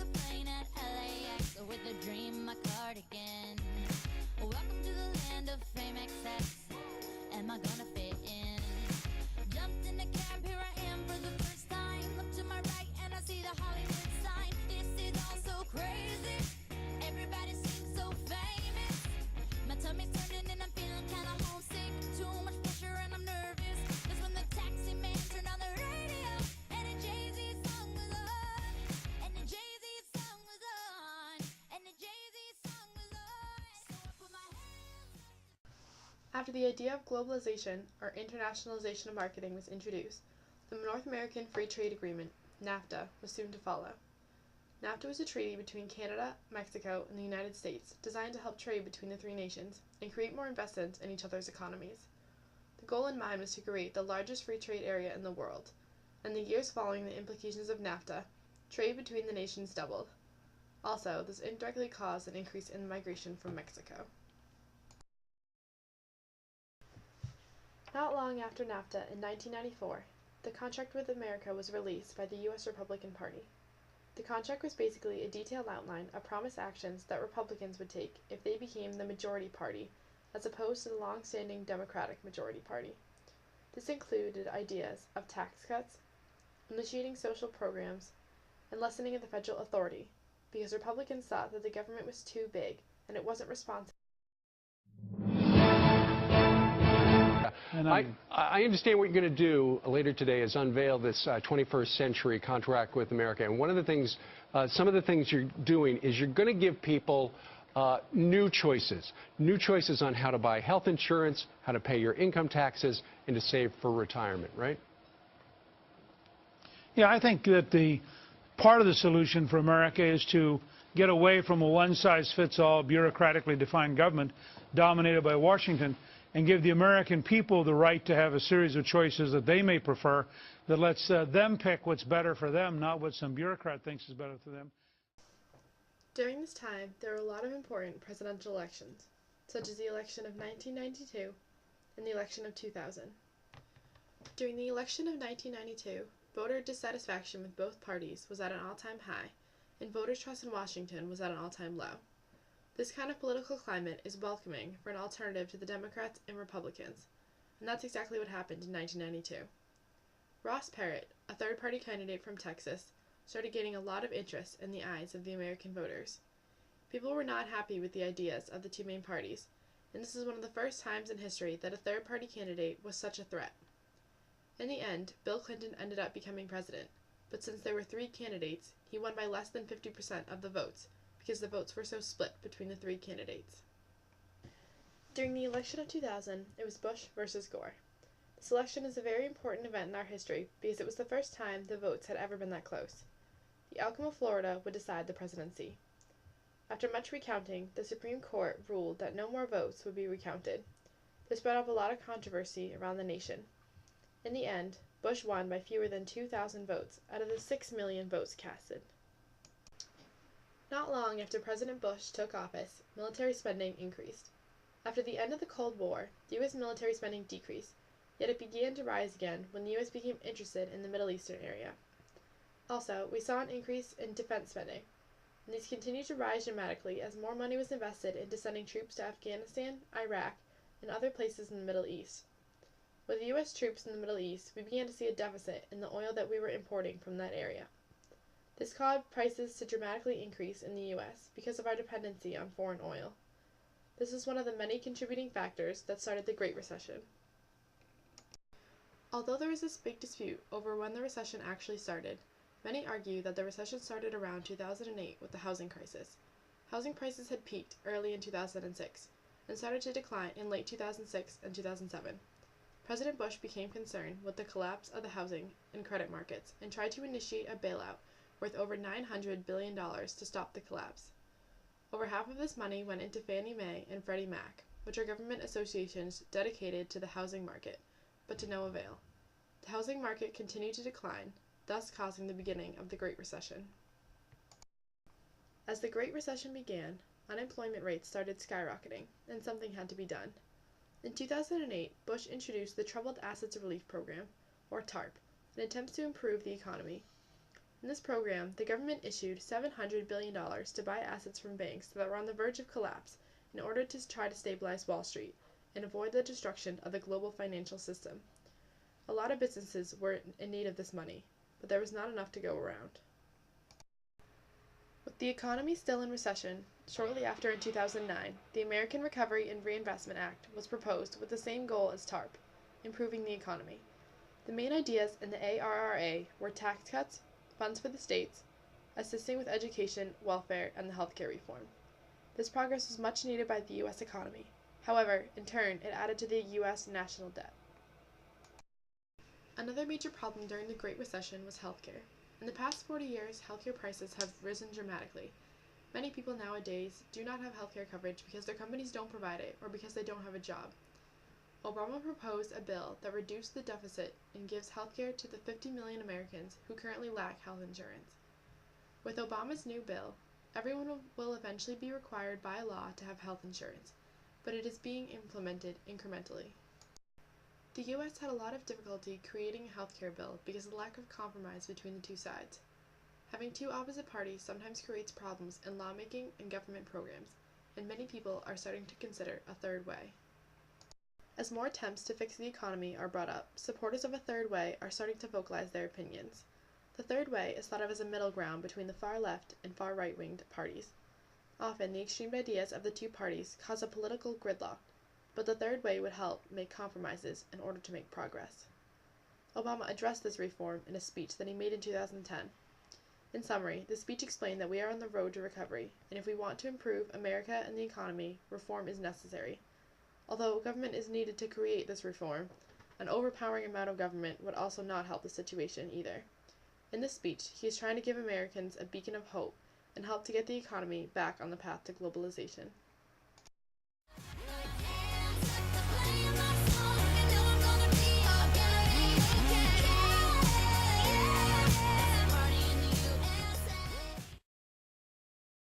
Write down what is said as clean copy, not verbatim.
the plane at LAX with a dream, my cardigan. Welcome to the land of fame excess. Am I gonna fit in? Jumped in a cab, here I am for the first time. Look to my right and I see the Hollywood sign. This is all so crazy. Everybody seems so famous. My tummy's turning and I'm feeling kinda homesick. Too much pressure and I'm nervous. That's when the taxi man turned on the radio and a Jay-Z song was on. And the Jay-Z song was on. And the Jay-Z song was on. So I put my hands. After the idea of globalization, or internationalization of marketing, was introduced, the North American Free Trade Agreement, NAFTA, was soon to follow. NAFTA was a treaty between Canada, Mexico, and the United States designed to help trade between the three nations and create more investments in each other's economies. The goal in mind was to create the largest free trade area in the world. In the years following the implications of NAFTA, trade between the nations doubled. Also, this indirectly caused an increase in migration from Mexico. Not long after NAFTA in 1994, the contract with America was released by the U.S. Republican Party. The contract was basically a detailed outline of promised actions that Republicans would take if they became the majority party, as opposed to the long-standing Democratic majority party. This included ideas of tax cuts, initiating social programs, and lessening of the federal authority, because Republicans thought that the government was too big and it wasn't responsible. And I understand what you're going to do later today is unveil this 21st century contract with America. And one of the things, some of the things you're doing is you're going to give people new choices on how to buy health insurance, how to pay your income taxes, and to save for retirement, right? Yeah, I think that the part of the solution for America is to get away from a one-size-fits-all bureaucratically defined government dominated by Washington and give the American people the right to have a series of choices that they may prefer that lets them pick what's better for them, not what some bureaucrat thinks is better for them. During this time, there were a lot of important presidential elections, such as the election of 1992 and the election of 2000. During the election of 1992, voter dissatisfaction with both parties was at an all-time high, and voters' trust in Washington was at an all-time low. This kind of political climate is welcoming for an alternative to the Democrats and Republicans, and that's exactly what happened in 1992. Ross Perot, a third-party candidate from Texas, started gaining a lot of interest in the eyes of the American voters. People were not happy with the ideas of the two main parties, and this is one of the first times in history that a third-party candidate was such a threat. In the end, Bill Clinton ended up becoming president, but since there were three candidates, he won by less than 50% of the votes, because the votes were so split between the three candidates. During the election of 2000, it was Bush versus Gore. This election is a very important event in our history because it was the first time the votes had ever been that close. The outcome of Florida would decide the presidency. After much recounting, the Supreme Court ruled that no more votes would be recounted. This brought up a lot of controversy around the nation. In the end, Bush won by fewer than 2,000 votes out of the 6 million votes casted. Not long after President Bush took office, military spending increased. After the end of the Cold War, the U.S. military spending decreased, yet it began to rise again when the U.S. became interested in the Middle Eastern area. Also, we saw an increase in defense spending, and these continued to rise dramatically as more money was invested into sending troops to Afghanistan, Iraq, and other places in the Middle East. With the U.S. troops in the Middle East, we began to see a deficit in the oil that we were importing from that area. This caused prices to dramatically increase in the U.S. because of our dependency on foreign oil. This is one of the many contributing factors that started the Great Recession. Although there was this big dispute over when the recession actually started, many argue that the recession started around 2008 with the housing crisis. Housing prices had peaked early in 2006 and started to decline in late 2006 and 2007. President Bush became concerned with the collapse of the housing and credit markets and tried to initiate a bailout worth over $900 billion to stop the collapse. Over half of this money went into Fannie Mae and Freddie Mac, which are government associations dedicated to the housing market, but to no avail. The housing market continued to decline, thus causing the beginning of the Great Recession. As the Great Recession began, unemployment rates started skyrocketing, and something had to be done. In 2008, Bush introduced the Troubled Assets Relief Program, or TARP, in attempts to improve the economy. In this program, the government issued $700 billion to buy assets from banks that were on the verge of collapse in order to try to stabilize Wall Street and avoid the destruction of the global financial system. A lot of businesses were in need of this money, but there was not enough to go around. With the economy still in recession, shortly after in 2009, the American Recovery and Reinvestment Act was proposed with the same goal as TARP, improving the economy. The main ideas in the ARRA were tax cuts, funds for the states, assisting with education, welfare, and the healthcare reform. This progress was much needed by the U.S. economy. However, in turn, it added to the U.S. national debt. Another major problem during the Great Recession was healthcare. In the past 40 years, healthcare prices have risen dramatically. Many people nowadays do not have healthcare coverage because their companies don't provide it or because they don't have a job. Obama proposed a bill that reduced the deficit and gives healthcare to the 50 million Americans who currently lack health insurance. With Obama's new bill, everyone will eventually be required by law to have health insurance, but it is being implemented incrementally. The U.S. had a lot of difficulty creating a healthcare bill because of the lack of compromise between the two sides. Having two opposite parties sometimes creates problems in lawmaking and government programs, and many people are starting to consider a third way. As more attempts to fix the economy are brought up, supporters of a third way are starting to vocalize their opinions. The third way is thought of as a middle ground between the far left and far right-winged parties. Often, the extreme ideas of the two parties cause a political gridlock, but the third way would help make compromises in order to make progress. Obama addressed this reform in a speech that he made in 2010. In summary, the speech explained that we are on the road to recovery, and if we want to improve America and the economy, reform is necessary. Although government is needed to create this reform, an overpowering amount of government would also not help the situation either. In this speech, he is trying to give Americans a beacon of hope and help to get the economy back on the path to globalization.